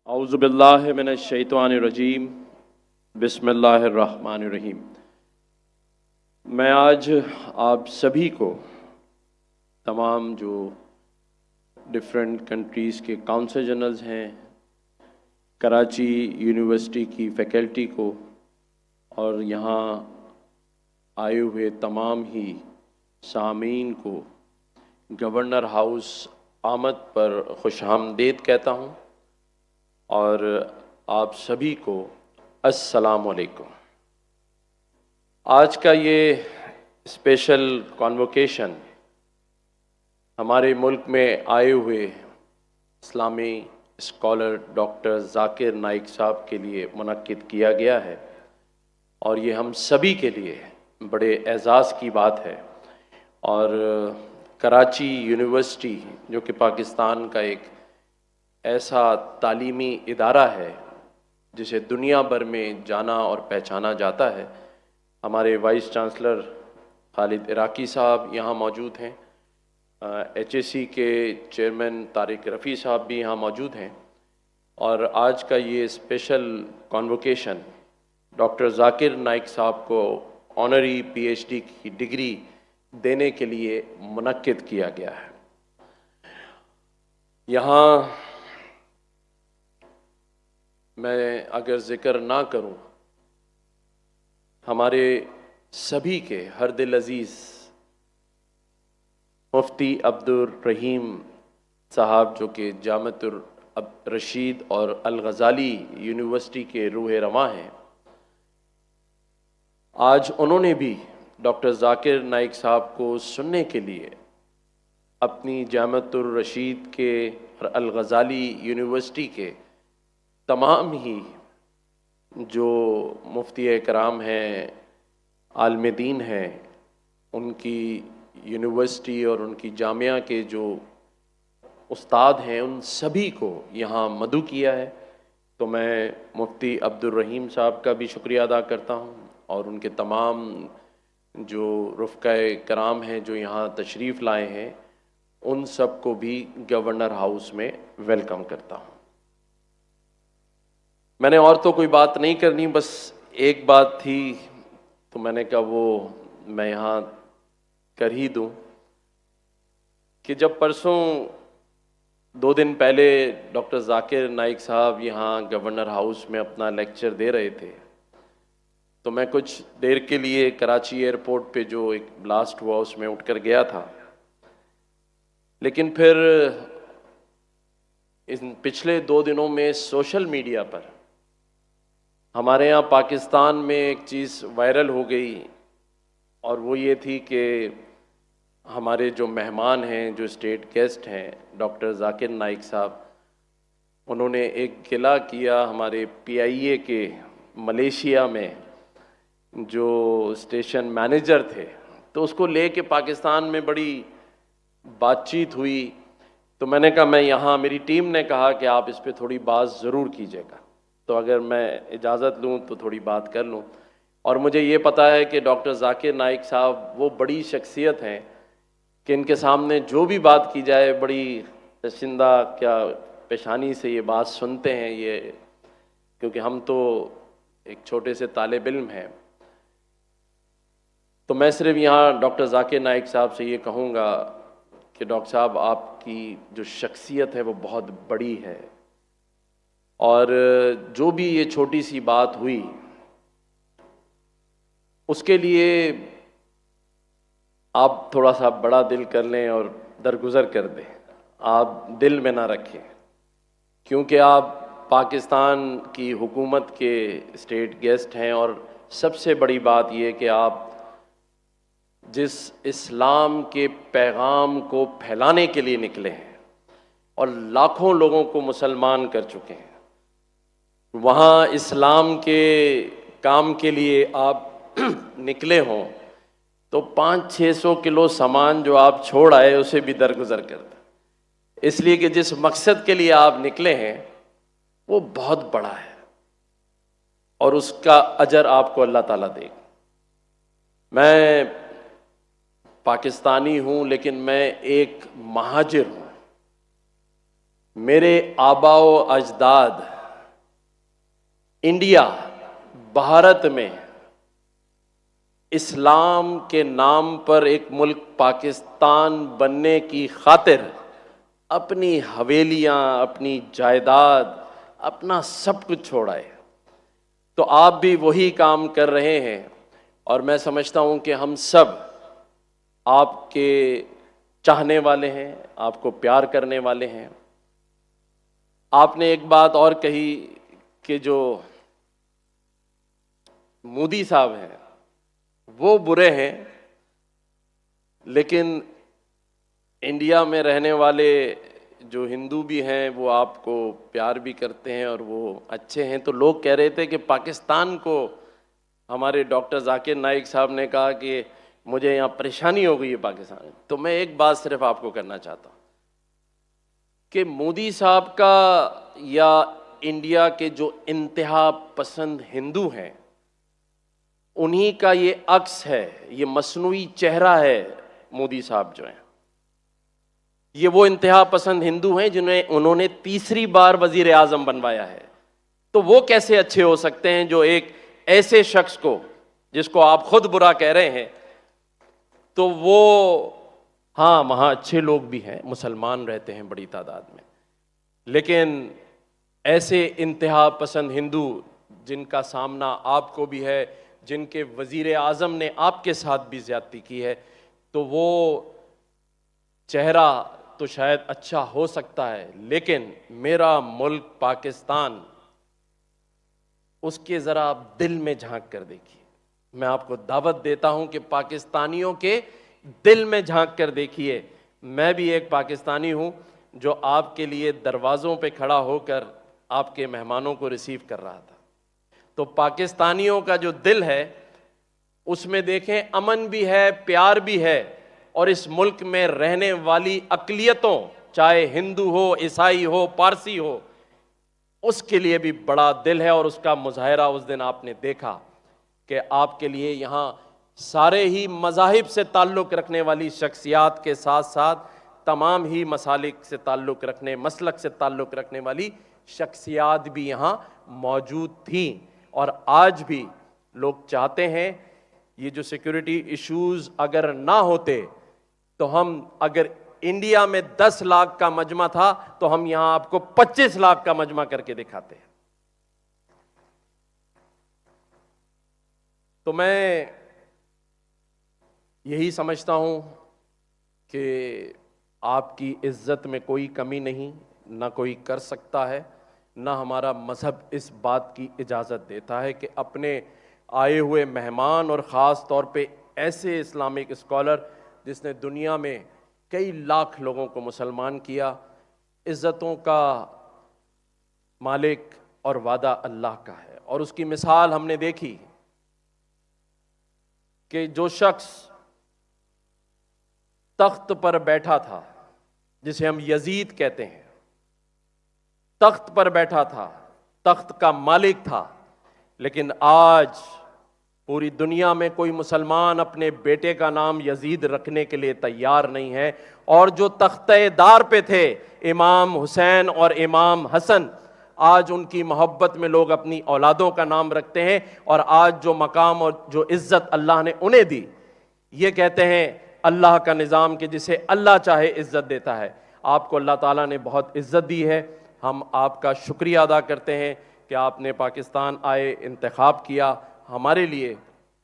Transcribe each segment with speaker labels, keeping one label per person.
Speaker 1: औज़ु बिल्लाहि मिनश शैतानिर रजीम बिस्मिल्लाहिर रहमानिर रहीम। मैं आज आप सभी को, तमाम जो डिफरेंट कंट्रीज़ के काउंसल जनरल्स हैं, कराची यूनिवर्सिटी की फ़ैकल्टी को और यहाँ आए हुए तमाम ही सामीन को गवर्नर हाउस आमद पर खुशामदीद कहता हूँ और आप सभी को अस्सलाम वालेकुम। आज का ये स्पेशल कॉन्वोकेशन हमारे मुल्क में आए हुए इस्लामी स्कॉलर डॉक्टर ज़ाकिर नाइक साहब के लिए मुनक्किद किया गया है और ये हम सभी के लिए बड़े एज़ाज़ की बात है। और कराची यूनिवर्सिटी जो कि पाकिस्तान का एक ऐसा तालीमी इदारा है जिसे दुनिया भर में जाना और पहचाना जाता है। हमारे वाइस चांसलर खालिद इराकी साहब यहाँ मौजूद हैं, HSC के चेयरमैन तारिक रफ़ी साहब भी यहाँ मौजूद हैं और आज का ये special convocation doctor Zakir Naik साहब को ऑनरी PhD की डिग्री देने के लिए मुनक्किद किया गया है। यहाँ मैं अगर ज़िक्र ना करूं, हमारे सभी के हर दिल अज़ीज़ मुफ्ती अब्दुर रहीम साहब जो कि जामतुर रशीद और अल ग़ज़ाली यूनिवर्सिटी के रूह रवां हैं, आज उन्होंने भी डॉक्टर ज़ाकिर नाइक साहब को सुनने के लिए अपनी जामतुर रशीद के और अल ग़ज़ाली यूनिवर्सिटी के तमाम ही जो मुफ्ती कराम हैं, आलिम दीन हैं, उनकी यूनिवर्सिटी और उनकी जामिया के जो उस्ताद हैं, उन सभी को यहाँ मदऊ किया है। तो मैं मुफ्ती अब्दुर रहीम साहब का भी शुक्रिया अदा करता हूँ और उनके तमाम जो रुफ़क़ाए कराम हैं जो यहाँ तशरीफ़ लाए हैं, उन सब को भी गवर्नर हाउस में वेलकम करता हूँ। मैंने और तो कोई बात नहीं करनी, बस एक बात थी तो मैंने कहा वो मैं यहाँ कर ही दूँ कि जब परसों 2 दिन पहले डॉक्टर ज़ाकिर नाइक साहब यहाँ गवर्नर हाउस में अपना लेक्चर दे रहे थे तो मैं कुछ देर के लिए कराची एयरपोर्ट पे जो एक ब्लास्ट हुआ उसमें उठकर गया था, लेकिन फिर इन पिछले 2 दिनों में सोशल मीडिया पर हमारे यहाँ पाकिस्तान में एक चीज़ वायरल हो गई और वो ये थी कि हमारे जो मेहमान हैं, जो स्टेट गेस्ट हैं, डॉक्टर ज़ाकिर नाइक साहब, उन्होंने एक गिला किया हमारे PIA के मलेशिया में जो स्टेशन मैनेजर थे, तो उसको लेके पाकिस्तान में बड़ी बातचीत हुई। तो मैंने कहा मैं यहाँ, मेरी टीम ने कहा कि आप इस पे थोड़ी बात ज़रूर कीजिएगा, तो अगर मैं इजाज़त लूँ तो थोड़ी बात कर लूँ। और मुझे ये पता है कि डॉक्टर ज़ाकिर नाइक साहब वो बड़ी शख्सियत हैं कि इनके सामने जो भी बात की जाए बड़ी तशिंदा क्या पेशानी से ये बात सुनते हैं, ये क्योंकि हम तो एक छोटे से तालिब इल्म हैं। तो मैं सिर्फ यहाँ डॉक्टर ज़ाकिर नाइक साहब से ये कहूँगा कि डॉक्टर साहब आपकी जो शख्सियत है वो बहुत बड़ी है और जो भी ये छोटी सी बात हुई उसके लिए आप थोड़ा सा बड़ा दिल कर लें और दरगुजर कर दें, आप दिल में ना रखें, क्योंकि आप पाकिस्तान की हुकूमत के स्टेट गेस्ट हैं और सबसे बड़ी बात ये कि आप जिस इस्लाम के पैगाम को फैलाने के लिए निकले हैं और लाखों लोगों को मुसलमान कर चुके हैं, वहाँ इस्लाम के काम के लिए आप निकले हों तो 500-600 किलो सामान जो आप छोड़ आए उसे भी दरगुजर कर दें, इसलिए कि जिस मकसद के लिए आप निकले हैं वो बहुत बड़ा है और उसका अजर आपको अल्लाह ताला देगा। मैं पाकिस्तानी हूँ लेकिन मैं एक महाजिर हूँ। मेरे आबाओ अजदाद इंडिया भारत में इस्लाम के नाम पर एक मुल्क पाकिस्तान बनने की खातिर अपनी हवेलियां, अपनी जायदाद, अपना सब कुछ छोड़ा है। तो आप भी वही काम कर रहे हैं और मैं समझता हूं कि हम सब आपके चाहने वाले हैं, आपको प्यार करने वाले हैं। आपने एक बात और कही कि जो मोदी साहब हैं वो बुरे हैं, लेकिन इंडिया में रहने वाले जो हिंदू भी हैं वो आपको प्यार भी करते हैं और वो अच्छे हैं। तो लोग कह रहे थे कि पाकिस्तान को, हमारे डॉक्टर जाकिर नाइक साहब ने कहा कि मुझे यहाँ परेशानी हो गई है पाकिस्तान। तो मैं एक बात सिर्फ आपको करना चाहता हूँ कि मोदी साहब का या इंडिया के जो इंतहा पसंद हिंदू हैं उन्हीं का ये अक्स है, ये मसनूई चेहरा है। मोदी साहब जो हैं ये वो इंतहा पसंद हिंदू हैं जिन्हें उन्होंने तीसरी बार वजीर आजम बनवाया है। तो वो कैसे अच्छे हो सकते हैं जो एक ऐसे शख्स को, जिसको आप खुद बुरा कह रहे हैं, तो वो, हाँ वहाँ अच्छे लोग भी हैं, मुसलमान रहते हैं बड़ी तादाद में, लेकिन ऐसे इंतहा पसंद हिंदू जिनका सामना आपको भी है, जिनके वजीर आजम ने आपके साथ भी ज्यादती की है, तो वो चेहरा तो शायद अच्छा हो सकता है, लेकिन मेरा मुल्क पाकिस्तान, उसके ज़रा आप दिल में झांक कर देखिए। मैं आपको दावत देता हूं कि पाकिस्तानियों के दिल में झांक कर देखिए। मैं भी एक पाकिस्तानी हूं जो आपके लिए दरवाज़ों पे खड़ा होकर आपके मेहमानों को रिसीव कर रहा था। तो पाकिस्तानियों का जो दिल है उसमें देखें अमन भी है, प्यार भी है, और इस मुल्क में रहने वाली अक़लियतों, चाहे हिंदू हो, ईसाई हो, पारसी हो, उसके लिए भी बड़ा दिल है। और उसका मुजाहरा उस दिन आपने देखा कि आपके लिए यहाँ सारे ही मज़ाहिब से ताल्लुक़ रखने वाली शख्सियात के साथ साथ तमाम ही मसालिक से ताल्लुक़ रखने, मसलक से ताल्लुक़ रखने वाली शख्सियात भी यहाँ मौजूद थी। और आज भी लोग चाहते हैं ये जो सिक्योरिटी इश्यूज़ अगर ना होते तो हम, अगर इंडिया में 10 लाख का मजमा था तो हम यहां आपको 25 लाख का मजमा करके दिखाते हैं। तो मैं यही समझता हूं कि आपकी इज्जत में कोई कमी नहीं, ना कोई कर सकता है, ना हमारा मजहब इस बात की इजाज़त देता है कि अपने आए हुए मेहमान और ख़ास तौर पे ऐसे इस्लामिक स्कॉलर जिसने दुनिया में कई लाख लोगों को मुसलमान किया, इज़्ज़तों का मालिक और वादा अल्लाह का है। और उसकी मिसाल हमने देखी कि जो शख्स तख्त पर बैठा था, जिसे हम यजीद कहते हैं, तख्त पर बैठा था, तख्त का मालिक था, लेकिन आज पूरी दुनिया में कोई मुसलमान अपने बेटे का नाम यजीद रखने के लिए तैयार नहीं है। और जो तख्तेदार पे थे, इमाम हुसैन और इमाम हसन, आज उनकी मोहब्बत में लोग अपनी औलादों का नाम रखते हैं। और आज जो मकाम और जो इज्जत अल्लाह ने उन्हें दी, ये कहते हैं अल्लाह का निज़ाम कि जिसे अल्लाह चाहे इज्जत देता है। आपको अल्लाह ताला ने बहुत इज्जत दी है, हम आपका शुक्रिया अदा करते हैं कि आपने पाकिस्तान आए, इंतखाब किया, हमारे लिए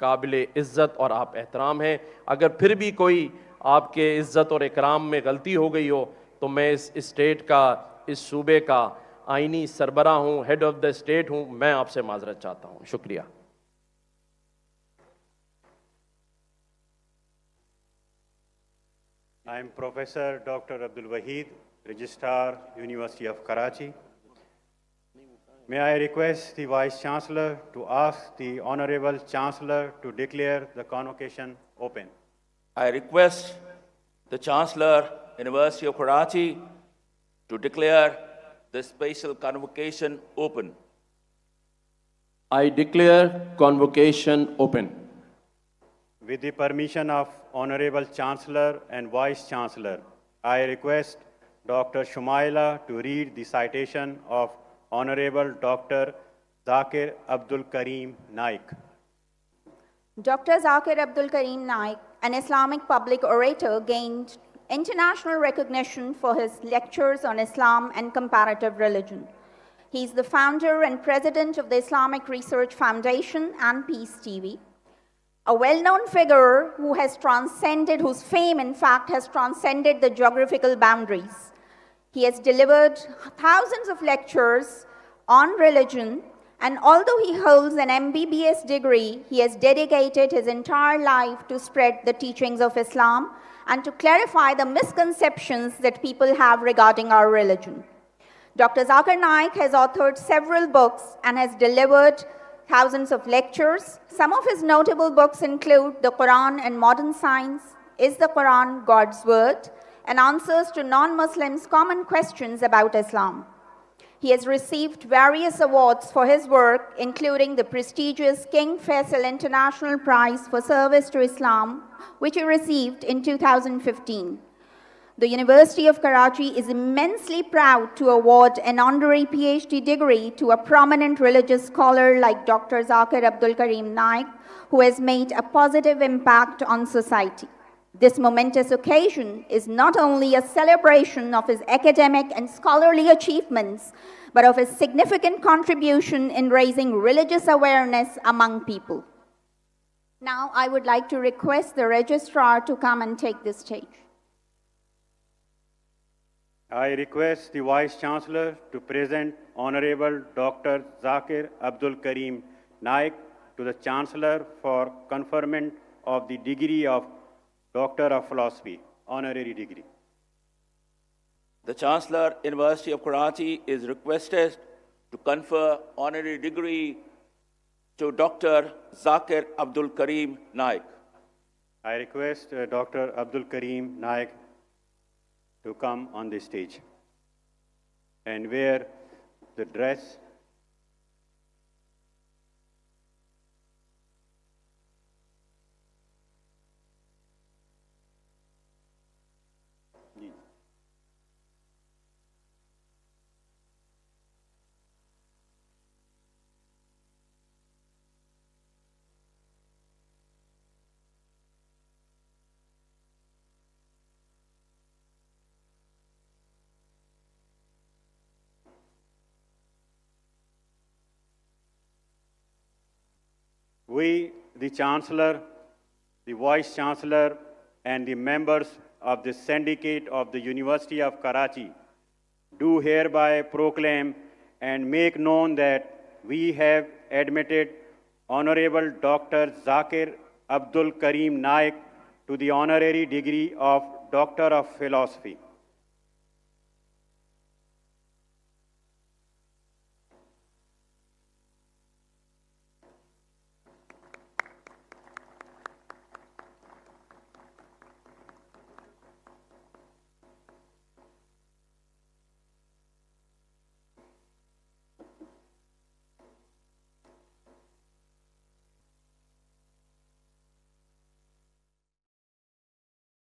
Speaker 1: काबिल इज़्ज़त और आप एहतराम हैं। अगर फिर भी कोई आपके इज़्ज़त और इकराम में गलती हो गई हो तो मैं इस स्टेट का, इस सूबे का आईनी सरबरा हूँ, हेड ऑफ द स्टेट हूँ, मैं आपसे माजरत चाहता हूँ। शुक्रिया।
Speaker 2: I am Professor Dr. Abdul Wahid, Registrar, University of Karachi. May I request the Vice Chancellor to ask the Honorable Chancellor to declare the convocation open.
Speaker 3: I request the Chancellor, University of Karachi, to declare the special convocation open.
Speaker 1: I declare convocation open.
Speaker 2: With the permission of Honorable Chancellor and Vice Chancellor, I request Dr. Shumaila to read the citation of Honorable Dr. Zakir Naik.
Speaker 4: Dr. Zakir Naik, an Islamic public orator, gained international recognition for his lectures on Islam and comparative religion. He is the founder and president of the Islamic Research Foundation and Peace TV, a well-known figure whose fame, in fact, has transcended the geographical boundaries. He has delivered thousands of lectures on religion, and although he holds an MBBS degree, he has dedicated his entire life to spread the teachings of Islam and to clarify the misconceptions that people have regarding our religion. Dr. Zakir Naik has authored several books and has delivered thousands of lectures. Some of his notable books include The Quran and Modern Science, Is the Quran God's Word?, and Answers to Non-Muslims' Common Questions about Islam. He has received various awards for his work, including the prestigious King Faisal International Prize for Service to Islam, which he received in 2015. The University of Karachi is immensely proud to award an honorary PhD degree to a prominent religious scholar like Dr. Zakir Naik, who has made a positive impact on society. This momentous occasion is not only a celebration of his academic and scholarly achievements, but of his significant contribution in raising religious awareness among people. Now, I would like to request the registrar to come and take the stage.
Speaker 2: I request the Vice Chancellor to present Honorable Dr. Zakir Naik to the Chancellor for conferment of the degree of Doctor of Philosophy, honorary degree.
Speaker 3: The Chancellor, University of Karachi, is requested to confer honorary degree to Dr. Zakir Naik.
Speaker 2: I request Dr. Naik to come on the stage and wear the dress . We, the Chancellor, the Vice Chancellor, and the members of the Syndicate of the University of Karachi do hereby proclaim and make known that we have admitted Honorable Dr. Zakir Naik to the honorary degree of Doctor of Philosophy.